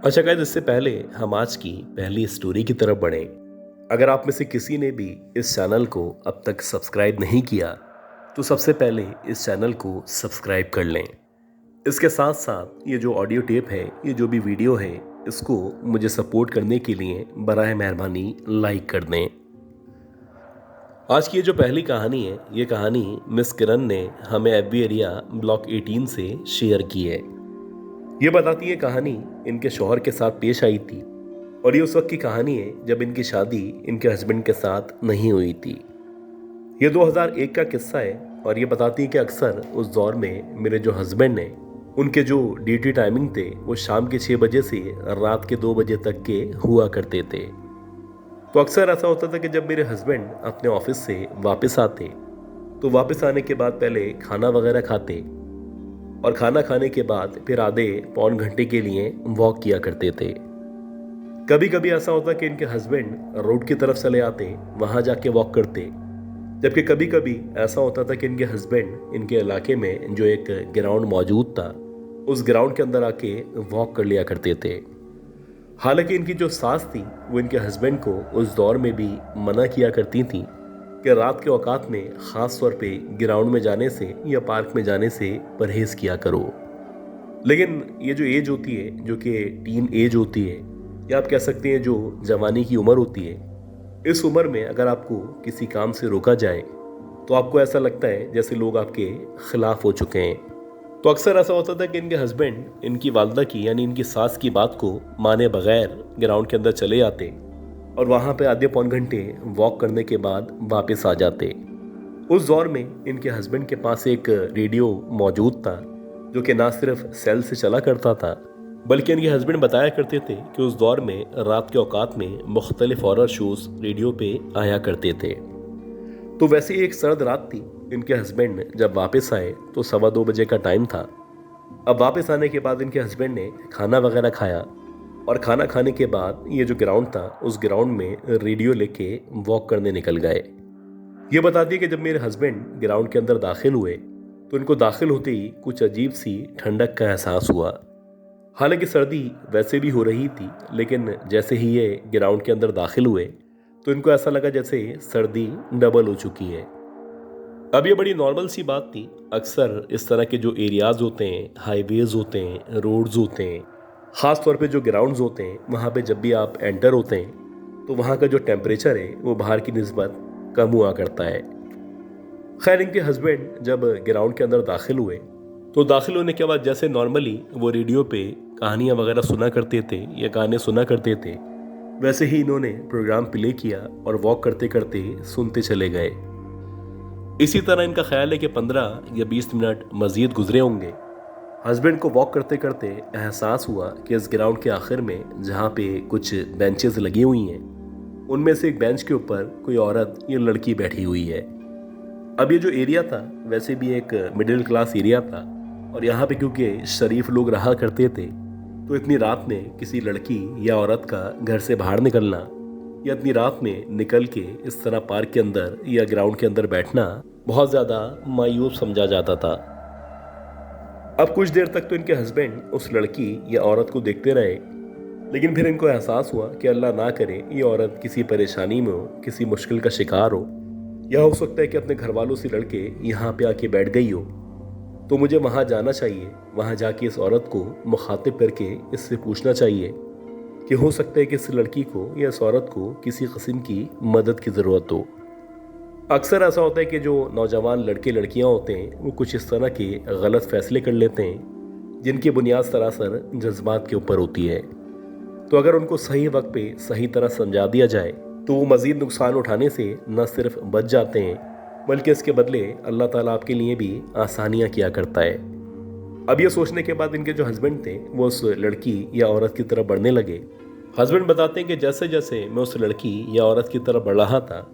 अच्छा गाइस, इससे पहले हम आज की पहली स्टोरी की तरफ बढ़ें। अगर आप में से किसी ने भी इस चैनल को अब तक सब्सक्राइब नहीं किया तो सबसे पहले इस चैनल को सब्सक्राइब कर लें। इसके साथ साथ ये जो ऑडियो टेप है, ये जो भी वीडियो है, इसको मुझे सपोर्ट करने के लिए बराए मेहरबानी लाइक कर दें। आज की ये जो पहली कहानी है, ये कहानी मिस किरण ने हमें एफबी एरिया ब्लॉक 18 से शेयर की है। ये बताती है कहानी इनके शौहर के साथ पेश आई थी और ये उस वक्त की कहानी है जब इनकी शादी इनके हस्बैंड के साथ नहीं हुई थी। ये 2001 का किस्सा है और ये बताती है कि अक्सर उस दौर में मेरे जो हस्बैंड हैं, उनके जो ड्यूटी टाइमिंग थे वो शाम के 6 बजे से रात के 2 बजे तक के हुआ करते थे। तो अक्सर ऐसा होता था कि जब मेरे हस्बैंड अपने ऑफिस से वापस आते तो वापस आने के बाद पहले खाना वगैरह खाते और खाना खाने के बाद फिर आधे पौन घंटे के लिए वॉक किया करते थे। कभी कभी ऐसा होता कि इनके हस्बैंड रोड की तरफ चले आते, वहां जाके वॉक करते, जबकि कभी कभी ऐसा होता था कि इनके हस्बैंड इनके इलाके में जो एक ग्राउंड मौजूद था उस ग्राउंड के अंदर आके वॉक कर लिया करते थे। हालांकि इनकी जो सास थी वो इनके हस्बैंड को उस दौर में भी मना किया करती थी कि रात के औकात में ख़ास तौर पे ग्राउंड में जाने से या पार्क में जाने से परहेज़ किया करो। लेकिन ये जो एज होती है, जो कि टीन एज होती है, या आप कह सकते हैं जो जवानी की उम्र होती है, इस उम्र में अगर आपको किसी काम से रोका जाए तो आपको ऐसा लगता है जैसे लोग आपके खिलाफ हो चुके हैं। तो अक्सर ऐसा होता था कि इनके हस्बैंड इनकी वालदा की यानी इनकी सास की बात को माने बगैर ग्राउंड के अंदर चले जाते और वहाँ पे आधे पौन घंटे वॉक करने के बाद वापस आ जाते। उस दौर में इनके हस्बैंड के पास एक रेडियो मौजूद था जो कि ना सिर्फ सेल से चला करता था बल्कि इनके हस्बैंड बताया करते थे कि उस दौर में रात के औकात में मुख्तलिफ हॉरर शोज रेडियो पे आया करते थे। तो वैसे ही एक सर्द रात थी। इनके हस्बैंड जब वापस आए तो 2:15 का टाइम था। अब वापस आने के बाद इनके हस्बैंड ने खाना वगैरह खाया और खाना खाने के बाद ये जो ग्राउंड था उस ग्राउंड में रेडियो लेके वॉक करने निकल गए। ये बताती है कि जब मेरे हस्बैंड ग्राउंड के अंदर दाखिल हुए तो इनको दाखिल होते ही कुछ अजीब सी ठंडक का एहसास हुआ। हालांकि सर्दी वैसे भी हो रही थी, लेकिन जैसे ही ये ग्राउंड के अंदर दाखिल हुए तो इनको ऐसा लगा जैसे सर्दी डबल हो चुकी है। अब ये बड़ी नॉर्मल सी बात थी। अक्सर इस तरह के जो एरियाज होते हैं, हाईवेज होते हैं, रोड्स होते हैं, ख़ास तौर पे जो ग्राउंड्स होते हैं, वहाँ पे जब भी आप एंटर होते हैं तो वहाँ का जो टेम्परेचर है वो बाहर की निस्बत कम हुआ करता है। खैर, इनके हस्बैंड जब ग्राउंड के अंदर दाखिल हुए तो दाखिल होने के बाद जैसे नॉर्मली वो रेडियो पे कहानियाँ वगैरह सुना करते थे या गाने सुना करते थे, वैसे ही इन्होंने प्रोग्राम प्ले किया और वॉक करते करते सुनते चले गए। इसी तरह इनका ख्याल है कि 15 या 20 मिनट मजीद गुजरे होंगे। हस्बैंड को वॉक करते करते एहसास हुआ कि इस ग्राउंड के आखिर में जहाँ पे कुछ बेंचेस लगी हुई हैं, उनमें से एक बेंच के ऊपर कोई औरत या लड़की बैठी हुई है। अब ये जो एरिया था वैसे भी एक मिडिल क्लास एरिया था और यहाँ पे क्योंकि शरीफ लोग रहा करते थे तो इतनी रात में किसी लड़की या औरत का घर से बाहर निकलना या इतनी रात में निकल के इस तरह पार्क के अंदर या ग्राउंड के अंदर बैठना बहुत ज़्यादा मायूब समझा जाता था। अब कुछ देर तक तो इनके हस्बैंड उस लड़की या औरत को देखते रहे, लेकिन फिर इनको एहसास हुआ कि अल्लाह ना करे ये औरत किसी परेशानी में हो, किसी मुश्किल का शिकार हो, या हो सकता है कि अपने घर वालों से लड़के यहाँ पे आके बैठ गई हो। तो मुझे वहाँ जाना चाहिए, वहाँ जाके इस औरत को मुखातिब करके इससे पूछना चाहिए कि हो सकता है कि इस लड़की को या इस औरत को किसी किस्म की मदद की ज़रूरत हो। अक्सर ऐसा होता है कि जो नौजवान लड़के लड़कियां होते हैं वो कुछ इस तरह के गलत फैसले कर लेते हैं जिनकी बुनियाद सरासर जज्बात के ऊपर होती है। तो अगर उनको सही वक्त पे सही तरह समझा दिया जाए तो वो मज़ीद नुकसान उठाने से न सिर्फ बच जाते हैं बल्कि इसके बदले अल्लाह ताला आपके लिए भी आसानियाँ किया करता है। अब ये सोचने के बाद इनके जो हस्बैंड थे वो उस लड़की या औरत की तरफ बढ़ने लगे। हस्बैंड बताते हैं कि जैसे जैसे मैं उस लड़की या औरत की तरफ बढ़ रहा था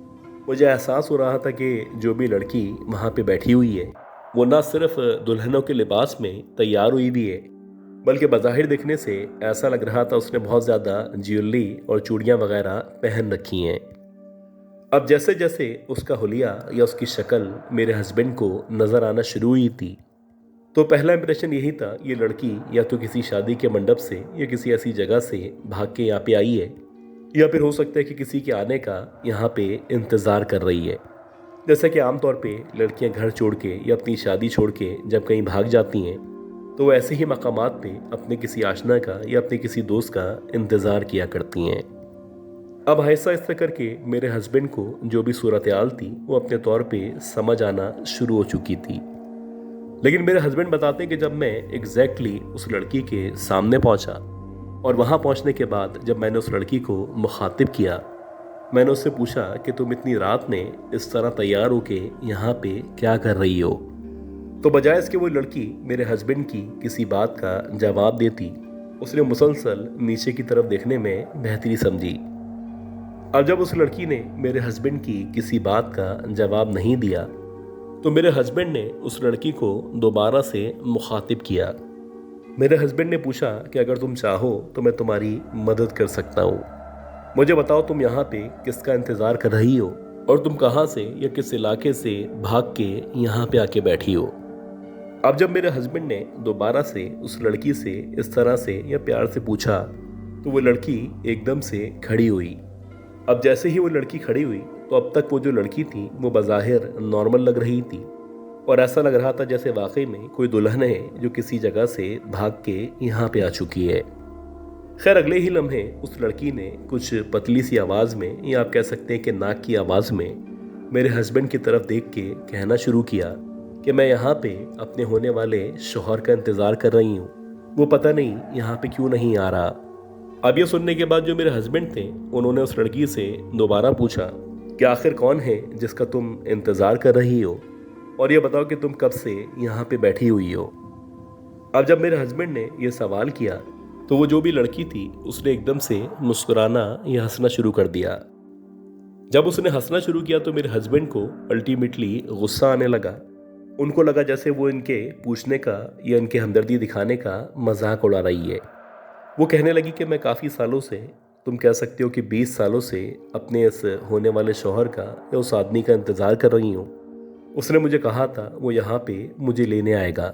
मुझे एहसास हो रहा था कि जो भी लड़की वहाँ पे बैठी हुई है वो ना सिर्फ दुल्हनों के लिबास में तैयार हुई भी है बल्कि बज़ाहिर देखने से ऐसा लग रहा था उसने बहुत ज़्यादा ज्वेलरी और चूड़ियाँ वगैरह पहन रखी हैं। अब जैसे जैसे उसका हुलिया या उसकी शक्ल मेरे हस्बैंड को नज़र आना शुरू हुई थी तो पहला इंप्रेशन यही था, ये लड़की या तो किसी शादी के मंडप से या किसी ऐसी जगह से भाग के यहाँ पे आई है, या फिर हो सकता है कि किसी के आने का यहाँ पे इंतज़ार कर रही है। जैसा कि आमतौर पे लड़कियां घर छोड़ के या अपनी शादी छोड़ के जब कहीं भाग जाती हैं, तो वो ऐसे ही मकामात पे अपने किसी आशना का या अपने किसी दोस्त का इंतज़ार किया करती हैं। अब आहिस्ता आहिस्ता करके मेरे हस्बैंड को जो भी सूरत हाल थी वो अपने तौर पे समझ आना शुरू हो चुकी थी। लेकिन मेरे हस्बैंड बताते हैं कि जब मैं एग्जैक्टली उस लड़की के सामने पहुंचा और वहां पहुंचने के बाद जब मैंने उस लड़की को मुखातिब किया, मैंने उससे पूछा कि तुम इतनी रात में इस तरह तैयार होके यहाँ पे क्या कर रही हो। तो बजाय इसके वो लड़की मेरे हस्बैंड की किसी बात का जवाब देती, उसने मुसलसल नीचे की तरफ देखने में बेहतरी समझी। अब जब उस लड़की ने मेरे हस्बैंड की किसी बात का जवाब नहीं दिया, तो मेरे हस्बैंड ने उस लड़की को दोबारा से मुखातिब किया। मेरे हस्बैंड ने पूछा कि अगर तुम चाहो तो मैं तुम्हारी मदद कर सकता हूँ। मुझे बताओ तुम यहाँ पे किसका इंतज़ार कर रही हो और तुम कहाँ से या किस इलाके से भाग के यहाँ पे आके बैठी हो। अब जब मेरे हस्बैंड ने दोबारा से उस लड़की से इस तरह से या प्यार से पूछा, तो वो लड़की एकदम से खड़ी हुई। अब जैसे ही वो लड़की खड़ी हुई, तो अब तक वो जो लड़की थी वो बज़ाहिर नॉर्मल लग रही थी और ऐसा लग रहा था जैसे वाकई में कोई दुल्हन है जो किसी जगह से भाग के यहाँ पे आ चुकी है। खैर अगले ही लम्हे उस लड़की ने कुछ पतली सी आवाज़ में, या आप कह सकते हैं कि नाक की आवाज़ में, मेरे हस्बैंड की तरफ देख के कहना शुरू किया कि मैं यहाँ पे अपने होने वाले शौहर का इंतज़ार कर रही हूँ, वो पता नहीं यहाँ पे क्यों नहीं आ रहा। अब ये सुनने के बाद जो मेरे हस्बैंड थे उन्होंने उस लड़की से दोबारा पूछा कि आखिर कौन है जिसका तुम इंतज़ार कर रही हो, और ये बताओ कि तुम कब से यहाँ पे बैठी हुई हो। अब जब मेरे हस्बैंड ने यह सवाल किया, तो वो जो भी लड़की थी उसने एकदम से मुस्कुराना या हंसना शुरू कर दिया। जब उसने हंसना शुरू किया तो मेरे हस्बैंड को अल्टीमेटली गुस्सा आने लगा। उनको लगा जैसे वो इनके पूछने का या इनके हमदर्दी दिखाने का मजाक उड़ा रही है। वो कहने लगी कि मैं काफ़ी सालों से, तुम कह सकते हो कि 20 सालों से अपने इस होने वाले शौहर का या उस आदमी का इंतज़ार कर रही हूँ। उसने मुझे कहा था वो यहाँ पे मुझे लेने आएगा।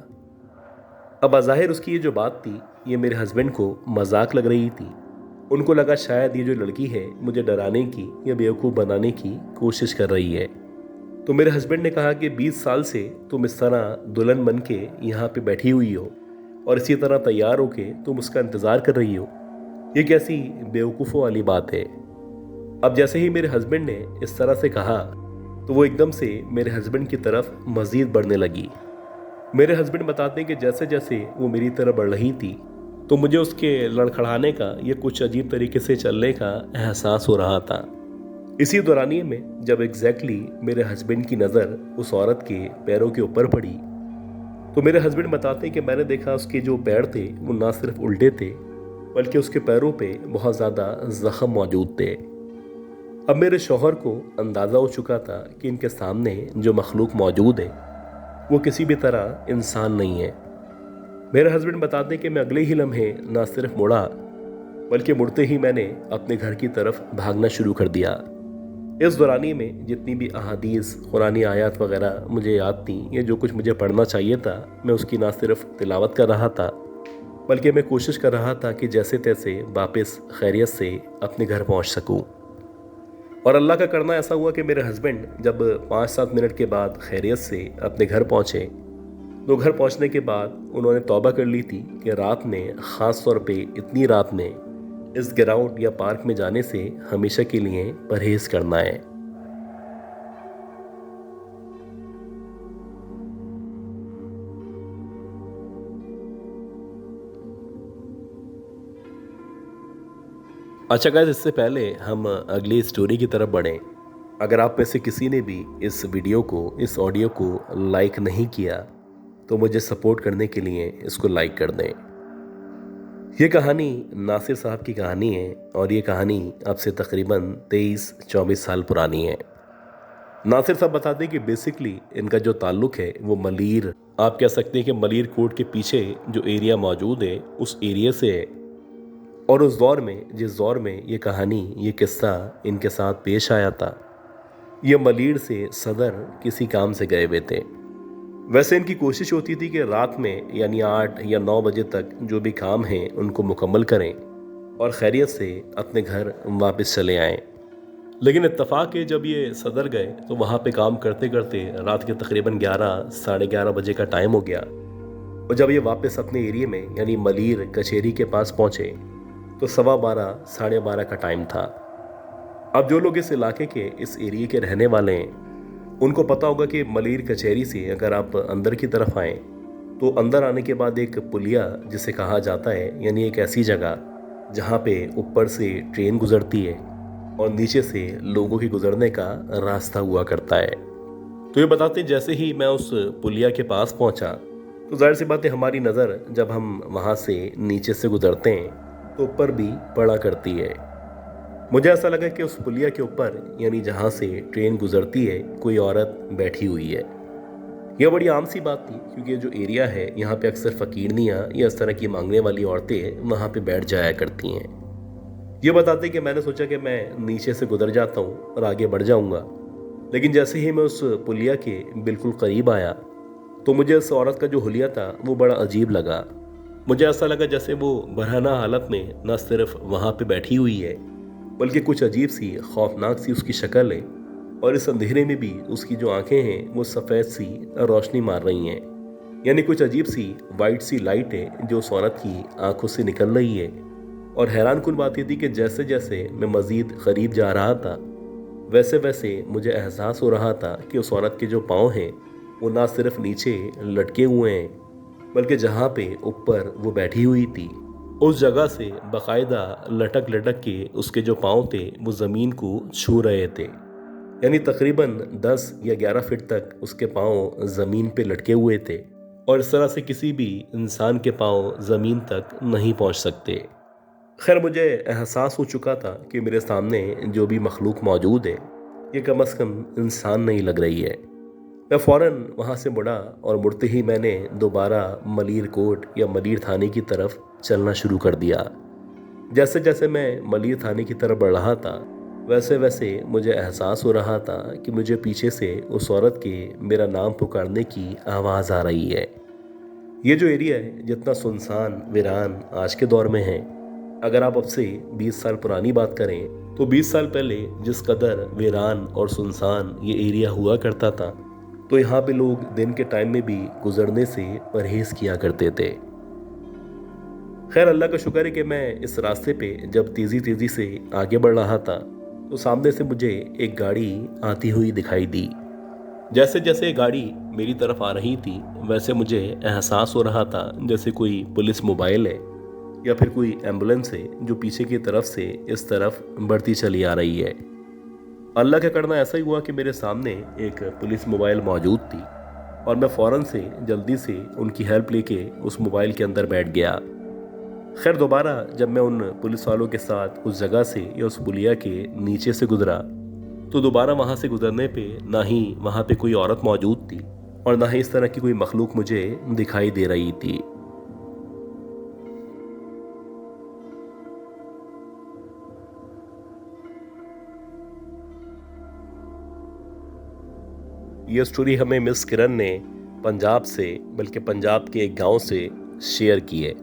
अब बज़ाहिर उसकी ये जो बात थी ये मेरे हस्बैंड को मजाक लग रही थी। उनको लगा शायद ये जो लड़की है मुझे डराने की या बेवकूफ़ बनाने की कोशिश कर रही है। तो मेरे हस्बैंड ने कहा कि 20 साल से तुम इस तरह दुल्हन बन के यहाँ पे बैठी हुई हो और इसी तरह तैयार होके तुम उसका इंतज़ार कर रही हो, ये कैसी बेवकूफ़ों वाली बात है। अब जैसे ही मेरे हस्बैंड ने इस तरह से कहा, तो वो एकदम से मेरे हस्बैंड की तरफ मज़ीद बढ़ने लगी। मेरे हस्बैंड बताते हैं कि जैसे जैसे वो मेरी तरफ बढ़ रही थी, तो मुझे उसके लड़खड़ाने का या कुछ अजीब तरीके से चलने का एहसास हो रहा था। इसी दौरानिए में जब एग्जैक्टली मेरे हस्बैंड की नज़र उस औरत के पैरों के ऊपर पड़ी, तो मेरे हस्बैंड बताते हैं कि मैंने देखा उसके जो पैर थे वो ना सिर्फ उल्टे थे, बल्कि उसके पैरों पे बहुत ज़्यादा ज़ख्म मौजूद थे। अब मेरे शौहर को अंदाज़ा हो चुका था कि इनके सामने जो मखलूक मौजूद है वो किसी भी तरह इंसान नहीं है। मेरे हस्बैंड बताते हैं कि मैं अगले ही लम्हे ना सिर्फ मुड़ा, बल्कि मुड़ते ही मैंने अपने घर की तरफ भागना शुरू कर दिया। इस दौरानी में जितनी भी अहादीस, कुरानी आयत वगैरह मुझे याद थी, ये जो कुछ मुझे पढ़ना चाहिए था, मैं उसकी ना सिर्फ तिलावत कर रहा था, बल्कि मैं कोशिश कर रहा था कि जैसे तैसे वापस खैरियत से अपने घर पहुंच सकूं। और अल्लाह का करना ऐसा हुआ कि मेरे हस्बैंड जब 5-7 मिनट के बाद खैरियत से अपने घर पहुंचे, तो घर पहुंचने के बाद उन्होंने तौबा कर ली थी कि रात में, ख़ास तौर पे इतनी रात में, इस ग्राउंड या पार्क में जाने से हमेशा के लिए परहेज़ करना है। अच्छा गाइस, इससे पहले हम अगली स्टोरी की तरफ बढ़ें, अगर आप में से किसी ने भी इस वीडियो को, इस ऑडियो को लाइक नहीं किया, तो मुझे सपोर्ट करने के लिए इसको लाइक कर दें। ये कहानी नासिर साहब की कहानी है और ये कहानी अब से तकरीबन 23-24 साल पुरानी है। नासिर साहब बताते हैं कि बेसिकली इनका जो ताल्लुक़ है वो मलीर, आप कह सकते हैं कि मलीर कोट के पीछे जो एरिया मौजूद है उस एरिया से है। और उस दौर में, जिस दौर में ये कहानी, ये किस्सा इनके साथ पेश आया था, ये मलीर से सदर किसी काम से गए हुए थे। वैसे इनकी कोशिश होती थी कि रात में यानी 8 या 9 बजे तक जो भी काम है उनको मुकम्मल करें और खैरियत से अपने घर वापस चले आएं। लेकिन इत्तफाक है जब ये सदर गए तो वहाँ पे काम करते करते रात के तकरीबन 11 साढ़े 11 बजे का टाइम हो गया। और जब ये वापस अपने एरिया में यानी मलीर कचहरी के पास पहुँचे तो 12:15 साढ़े 12 का टाइम था। अब जो लोग इस इलाके के इस एरिया के रहने वाले हैं उनको पता होगा कि मलीर कचहरी से अगर आप अंदर की तरफ आएँ तो अंदर आने के बाद एक पुलिया जिसे कहा जाता है, यानी एक ऐसी जगह जहाँ पे ऊपर से ट्रेन गुजरती है और नीचे से लोगों के गुजरने का रास्ता हुआ करता है। तो ये बताते जैसे ही मैं उस पुलिया के पास पहुँचा तो जाहिर सी बात है हमारी नज़र जब हम वहाँ से नीचे से गुजरते हैं तो ऊपर भी पड़ा करती है। मुझे ऐसा लगा कि उस पुलिया के ऊपर यानी जहाँ से ट्रेन गुजरती है कोई औरत बैठी हुई है। यह बड़ी आम सी बात थी क्योंकि जो एरिया है यहाँ पे अक्सर फ़कीरनियाँ या इस तरह की मांगने वाली औरतें वहाँ पे बैठ जाया करती हैं। ये बताते कि मैंने सोचा कि मैं नीचे से गुजर जाता हूँ और आगे बढ़ जाऊँगा, लेकिन जैसे ही मैं उस पुलिया के बिल्कुल करीब आया तो मुझे उस औरत का जो हुलिया था वो बड़ा अजीब लगा। मुझे ऐसा लगा जैसे वो बरहना हालत में न सिर्फ वहाँ पे बैठी हुई है बल्कि कुछ अजीब सी खौफनाक सी उसकी शक्ल है और इस अंधेरे में भी उसकी जो आंखें हैं वो सफ़ेद सी रोशनी मार रही हैं, यानी कुछ अजीब सी वाइट सी लाइट है जो उस औरत की आंखों से निकल रही है। और हैरान कुन बात ये थी कि जैसे जैसे मैं मज़ीद करीब जा रहा था वैसे वैसे मुझे एहसास हो रहा था कि उस औरत के जो पाँव हैं वो ना सिर्फ नीचे लटके हुए हैं बल्कि जहाँ पे ऊपर वो बैठी हुई थी उस जगह से बाकायदा लटक लटक के उसके जो पाँव थे वो ज़मीन को छू रहे थे, यानी तकरीबन 10 या 11 फीट तक उसके पाँव ज़मीन पे लटके हुए थे और इस तरह से किसी भी इंसान के पाँव ज़मीन तक नहीं पहुंच सकते। खैर मुझे एहसास हो चुका था कि मेरे सामने जो भी मखलूक मौजूद है ये कम अज़ कम इंसान नहीं लग रही है। मैं फ़ौरन वहाँ से मुड़ा और मुड़ते ही मैंने दोबारा मलीर कोर्ट या मलीर थाने की तरफ चलना शुरू कर दिया। जैसे जैसे मैं मलीर थाने की तरफ बढ़ रहा था वैसे वैसे मुझे एहसास हो रहा था कि मुझे पीछे से उस औरत के मेरा नाम पुकारने की आवाज़ आ रही है। ये जो एरिया है जितना सुनसान वीरान आज के दौर में है, अगर आप अब से 20 साल पुरानी बात करें तो 20 साल पहले जिस कदर वीरान और सुनसान ये एरिया हुआ करता था तो यहाँ पे लोग दिन के टाइम में भी गुजरने से परहेज किया करते थे। खैर अल्लाह का शुक्र है कि मैं इस रास्ते पे जब तेज़ी तेज़ी से आगे बढ़ रहा था तो सामने से मुझे एक गाड़ी आती हुई दिखाई दी। जैसे जैसे गाड़ी मेरी तरफ आ रही थी वैसे मुझे एहसास हो रहा था जैसे कोई पुलिस मोबाइल है या फिर कोई एम्बुलेंस है जो पीछे की तरफ से इस तरफ बढ़ती चली आ रही है। अल्लाह का करना ऐसा ही हुआ कि मेरे सामने एक पुलिस मोबाइल मौजूद थी और मैं फ़ौरन से जल्दी से उनकी हेल्प लेके उस मोबाइल के अंदर बैठ गया। खैर दोबारा जब मैं उन पुलिस वालों के साथ उस जगह से या उस पुलिया के नीचे से गुजरा तो दोबारा वहाँ से गुजरने पे ना ही वहाँ पे कोई औरत मौजूद थी और ना ही इस तरह की कोई मखलूक मुझे दिखाई दे रही थी। ये स्टोरी हमें मिस किरण ने पंजाब से बल्कि पंजाब के एक गांव से शेयर की है।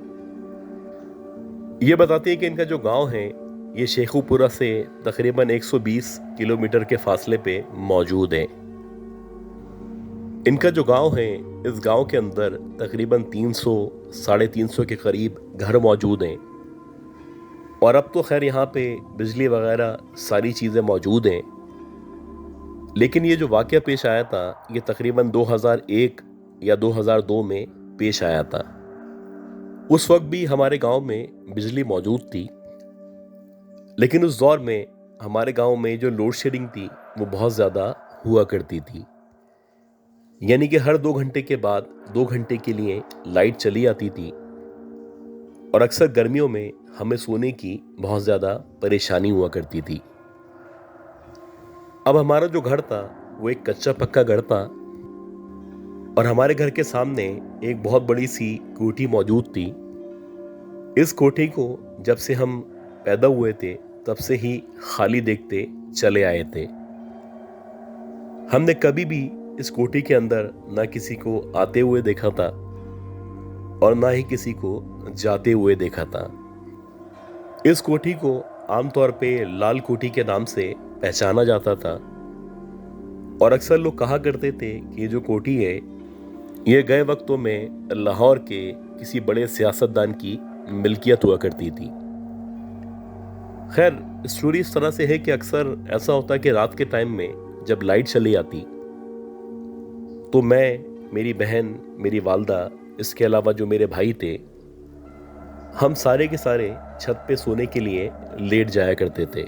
ये बताती है कि इनका जो गांव है ये शेखुपुरा से तकरीबन 120 किलोमीटर के फासले पे मौजूद है। इनका जो गांव है इस गांव के अंदर तकरीबन 300 साढ़े 300 के करीब घर मौजूद हैं और अब तो खैर यहाँ पे बिजली वगैरह सारी चीज़ें मौजूद हैं, लेकिन ये जो वाक़या पेश आया था ये तकरीबन 2001 या 2002 में पेश आया था। उस वक्त भी हमारे गांव में बिजली मौजूद थी, लेकिन उस दौर में हमारे गांव में जो लोड शेडिंग थी वो बहुत ज़्यादा हुआ करती थी, यानी कि हर 2 घंटे के बाद 2 घंटे के लिए लाइट चली आती थी और अक्सर गर्मियों में हमें सोने की बहुत ज़्यादा परेशानी हुआ करती थी। अब हमारा जो घर था वो एक कच्चा पक्का घर था और हमारे घर के सामने एक बहुत बड़ी सी कोठी मौजूद थी। इस कोठी को जब से हम पैदा हुए थे तब से ही खाली देखते चले आए थे। हमने कभी भी इस कोठी के अंदर ना किसी को आते हुए देखा था और ना ही किसी को जाते हुए देखा था। इस कोठी को आमतौर पे लाल कोठी के नाम से पहचाना जाता था और अक्सर लोग कहा करते थे कि ये जो कोठी है ये गए वक्तों में लाहौर के किसी बड़े सियासतदान की मिल्कियत हुआ करती थी। खैर, स्टोरी इस तरह से है कि अक्सर ऐसा होता कि रात के टाइम में जब लाइट चली आती तो मैं, मेरी बहन, मेरी वालदा, इसके अलावा जो मेरे भाई थे, हम सारे के सारे छत पे सोने के लिए लेट जाया करते थे।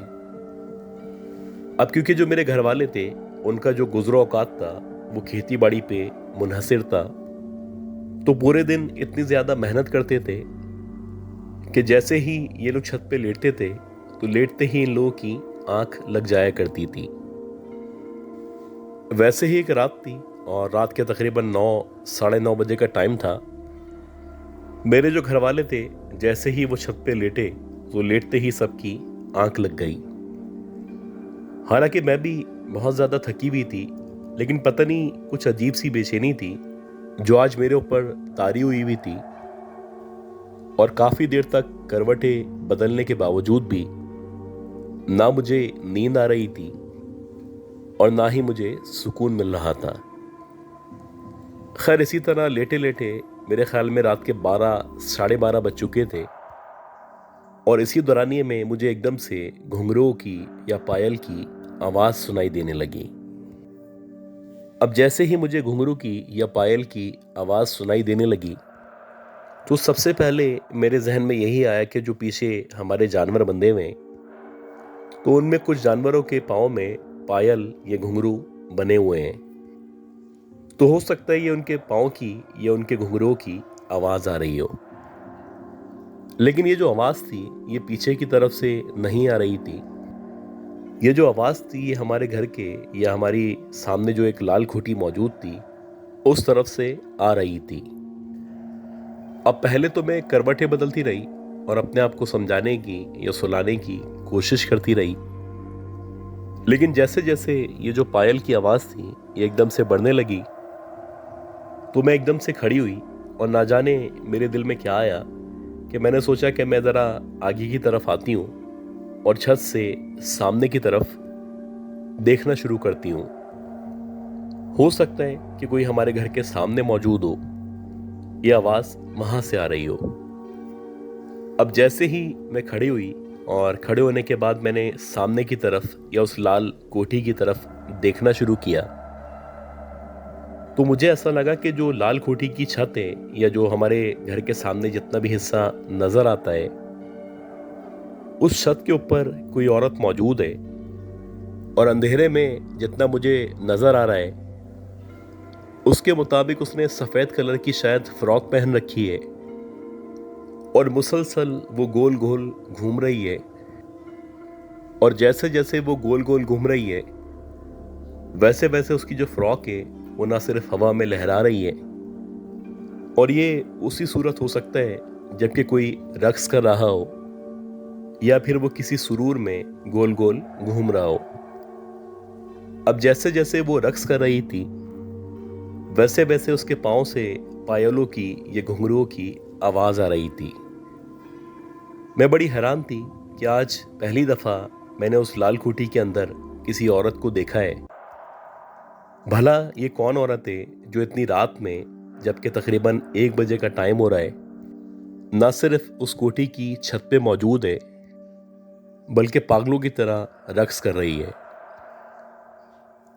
अब क्योंकि जो मेरे घर वाले थे उनका जो गुजरो औकात था वो खेती बाड़ी पे मुनहसिर था, तो पूरे दिन इतनी ज्यादा मेहनत करते थे कि जैसे ही ये लोग छत पे लेटते थे तो लेटते ही इन लोगों की आंख लग जाया करती थी। वैसे ही एक रात थी और रात के तकरीबन 9, 9:30 बजे का टाइम था। मेरे जो घर वाले थे जैसे ही वो छत पे लेटे तो लेटते ही सबकी आंख लग गई। हालांकि मैं भी बहुत ज्यादा थकी हुई थी, लेकिन पता नहीं कुछ अजीब सी बेचैनी थी जो आज मेरे ऊपर तारी हुई थी और काफी देर तक करवटें बदलने के बावजूद भी ना मुझे नींद आ रही थी और ना ही मुझे सुकून मिल रहा था। खैर, इसी तरह लेटे लेटे मेरे ख्याल में रात के 12, 12:30 बज चुके थे और इसी दौरानिए में मुझे एकदम से घुंघरूओं की या पायल की आवाज सुनाई देने लगी। अब जैसे ही मुझे घुंघरू की या पायल की आवाज सुनाई देने लगी तो सबसे पहले मेरे जहन में यही आया कि जो पीछे हमारे जानवर बंधे हुए हैं तो उनमें कुछ जानवरों के पाँव में पायल या घुंघरू बने हुए हैं, तो हो सकता है ये उनके पाँव की या उनके घुंघरूओं की आवाज आ रही हो। लेकिन ये जो आवाज थी ये पीछे की तरफ से नहीं आ रही थी। ये जो आवाज थी ये हमारे घर के या हमारी सामने जो एक लाल खूंटी मौजूद थी उस तरफ से आ रही थी। अब पहले तो मैं करवटें बदलती रही और अपने आप को समझाने की या सुलाने की कोशिश करती रही, लेकिन जैसे जैसे ये जो पायल की आवाज थी ये एकदम से बढ़ने लगी तो मैं एकदम से खड़ी हुई और ना जाने मेरे दिल में क्या आया कि मैंने सोचा कि मैं ज़रा आगे की तरफ आती हूँ और छत से सामने की तरफ देखना शुरू करती हूँ। हो सकता है कि कोई हमारे घर के सामने मौजूद हो, ये आवाज़ वहाँ से आ रही हो। अब जैसे ही मैं खड़ी हुई और खड़े होने के बाद मैंने सामने की तरफ या उस लाल कोठी की तरफ देखना शुरू किया तो मुझे ऐसा लगा कि जो लाल कोठी की छत है या जो हमारे घर के सामने जितना भी हिस्सा नजर आता है उस छत के ऊपर कोई औरत मौजूद है और अंधेरे में जितना मुझे नजर आ रहा है उसके मुताबिक उसने सफेद कलर की शायद फ्रॉक पहन रखी है और मुसलसल वो गोल गोल घूम रही है और जैसे जैसे वो गोल गोल घूम रही है वैसे वैसे उसकी जो फ्रॉक है वो ना सिर्फ हवा में लहरा रही है और ये उसी सूरत हो सकता है जबकि कोई रक्स कर रहा हो या फिर वो किसी सुरूर में गोल गोल घूम रहा हो। अब जैसे जैसे वो रक्स कर रही थी वैसे वैसे उसके पांव से पायलों की या घुंघरूओं की आवाज आ रही थी। मैं बड़ी हैरान थी कि आज पहली दफा मैंने उस लाल खूंटी के अंदर किसी औरत को देखा है। भला ये कौन औरत है जो इतनी रात में, जबकि तकरीबन 1 बजे का टाइम हो रहा है, ना सिर्फ उस कोठी की छत पे मौजूद है बल्कि पागलों की तरह रक्स कर रही है।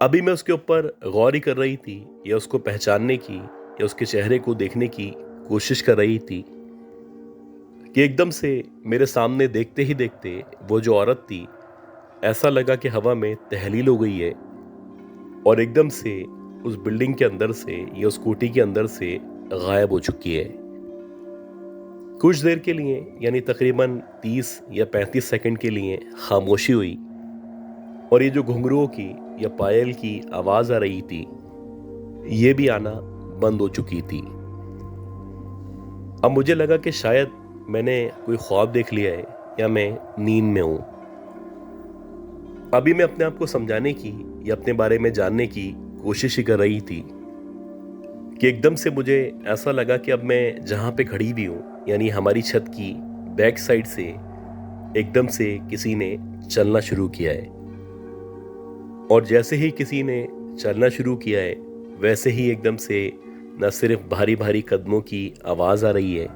अभी मैं उसके ऊपर गौर ही कर रही थी या उसको पहचानने की या उसके चेहरे को देखने की कोशिश कर रही थी कि एकदम से मेरे सामने देखते ही देखते वो जो औरत थी ऐसा लगा कि हवा में तहलील हो गई है और एकदम से उस बिल्डिंग के अंदर से या उस कोठी के अंदर से गायब हो चुकी है। कुछ देर के लिए यानी तकरीबन 30 या 35 सेकंड के लिए खामोशी हुई और ये जो घुंघरूओं की या पायल की आवाज आ रही थी ये भी आना बंद हो चुकी थी। अब मुझे लगा कि शायद मैंने कोई ख्वाब देख लिया है या मैं नींद में हूं। अभी मैं अपने आप को समझाने की या अपने बारे में जानने की कोशिश ही कर रही थी कि एकदम से मुझे ऐसा लगा कि अब मैं जहाँ पे खड़ी हुई हूँ, यानी हमारी छत की बैक साइड से एकदम से किसी ने चलना शुरू किया है। और जैसे ही किसी ने चलना शुरू किया है, वैसे ही एकदम से न सिर्फ भारी भारी कदमों की आवाज़ आ रही है,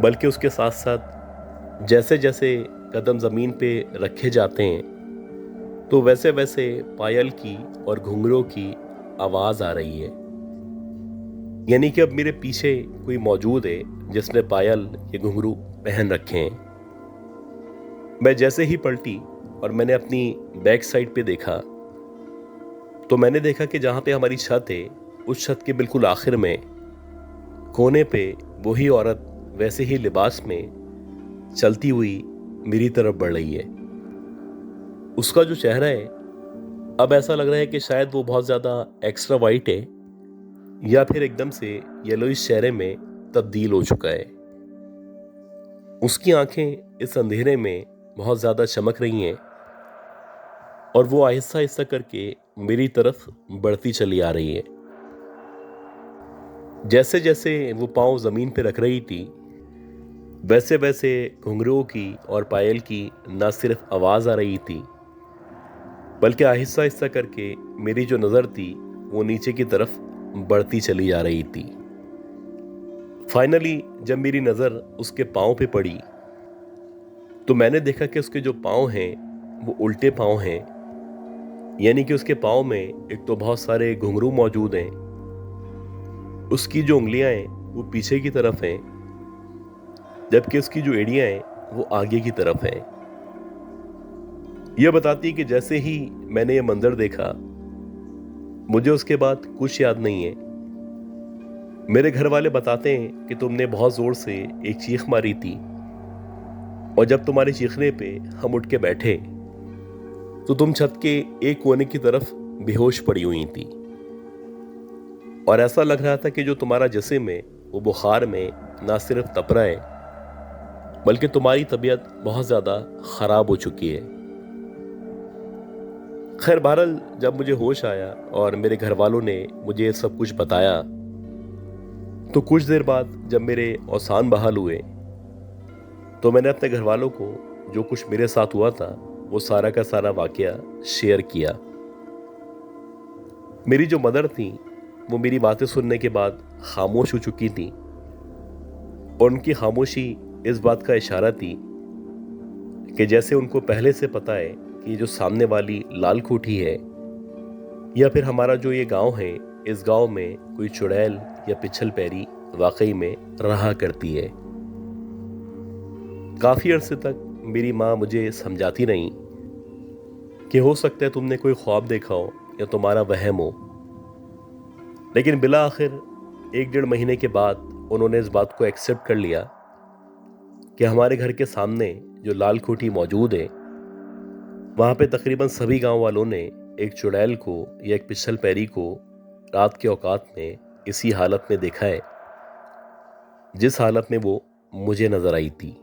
बल्कि उसके साथ साथ जैसे जैसे कदम ज़मीन पे रखे जाते हैं तो वैसे वैसे पायल की और घुंघरों की आवाज़ आ रही है। यानी कि अब मेरे पीछे कोई मौजूद है जिसने पायल या घुंघरू पहन रखे हैं। मैं जैसे ही पलटी और मैंने अपनी बैक साइड पे देखा तो मैंने देखा कि जहाँ पे हमारी छत है, उस छत के बिल्कुल आखिर में कोने पे वही औरत वैसे ही लिबास में चलती हुई मेरी तरफ बढ़ रही है। उसका जो चेहरा है, अब ऐसा लग रहा है कि शायद वो बहुत ज़्यादा एक्स्ट्रा वाइट है या फिर एकदम से येलोइश चेहरे में तब्दील हो चुका है। उसकी आंखें इस अंधेरे में बहुत ज़्यादा चमक रही हैं और वो आहिस्ता आहिस्ता करके मेरी तरफ बढ़ती चली आ रही है। जैसे जैसे वो पाँव ज़मीन पे रख रही थी, वैसे वैसे घुंघरुओं की और पायल की न सिर्फ आवाज़ आ रही थी, बल्कि आहिस्ता आहिस्ता करके मेरी जो नज़र थी वो नीचे की तरफ बढ़ती चली जा रही थी। फाइनली जब मेरी नज़र उसके पाँव पे पड़ी तो मैंने देखा कि उसके जो पाँव हैं वो उल्टे पाँव हैं। यानी कि उसके पाँव में एक तो बहुत सारे घुंघरू मौजूद हैं, उसकी जो उंगलियां हैं वो पीछे की तरफ हैं, जबकि उसकी जो एड़ियां हैं वो आगे की तरफ हैं। यह बताती है कि जैसे ही मैंने ये मंजर देखा, मुझे उसके बाद कुछ याद नहीं है। मेरे घर वाले बताते हैं कि तुमने बहुत जोर से एक चीख मारी थी और जब तुम्हारे चीखने पे हम उठ के बैठे तो तुम छत के एक कोने की तरफ बेहोश पड़ी हुई थी और ऐसा लग रहा था कि जो तुम्हारा जिस्म है वो बुखार में ना सिर्फ तप रहा है, बल्कि तुम्हारी तबीयत बहुत ज़्यादा ख़राब हो चुकी है। खैर बहरहाल जब मुझे होश आया और मेरे घर वालों ने मुझे ये सब कुछ बताया तो कुछ देर बाद जब मेरे औसान बहाल हुए तो मैंने अपने घर वालों को जो कुछ मेरे साथ हुआ था वो सारा का सारा वाकया शेयर किया। मेरी जो मदर थी वो मेरी बातें सुनने के बाद खामोश हो चुकी थी और उनकी खामोशी इस बात का इशारा थी कि जैसे उनको पहले से पता है कि जो सामने वाली लाल कोठी है या फिर हमारा जो ये गांव है, इस गांव में कोई चुड़ैल या पिछल पैरी वाकई में रहा करती है। काफ़ी अरसे तक मेरी माँ मुझे समझाती रही कि हो सकता है तुमने कोई ख्वाब देखा हो या तुम्हारा वहम हो, लेकिन बिला आखिर 1-1.5 महीने के बाद उन्होंने इस बात को एक्सेप्ट कर लिया कि हमारे घर के सामने जो लाल कोठी मौजूद है वहाँ पे तकरीबन सभी गांव वालों ने एक चुड़ैल को या एक पिछल पैरी को रात के औकात में इसी हालत में देखा है जिस हालत में वो मुझे नजर आई थी।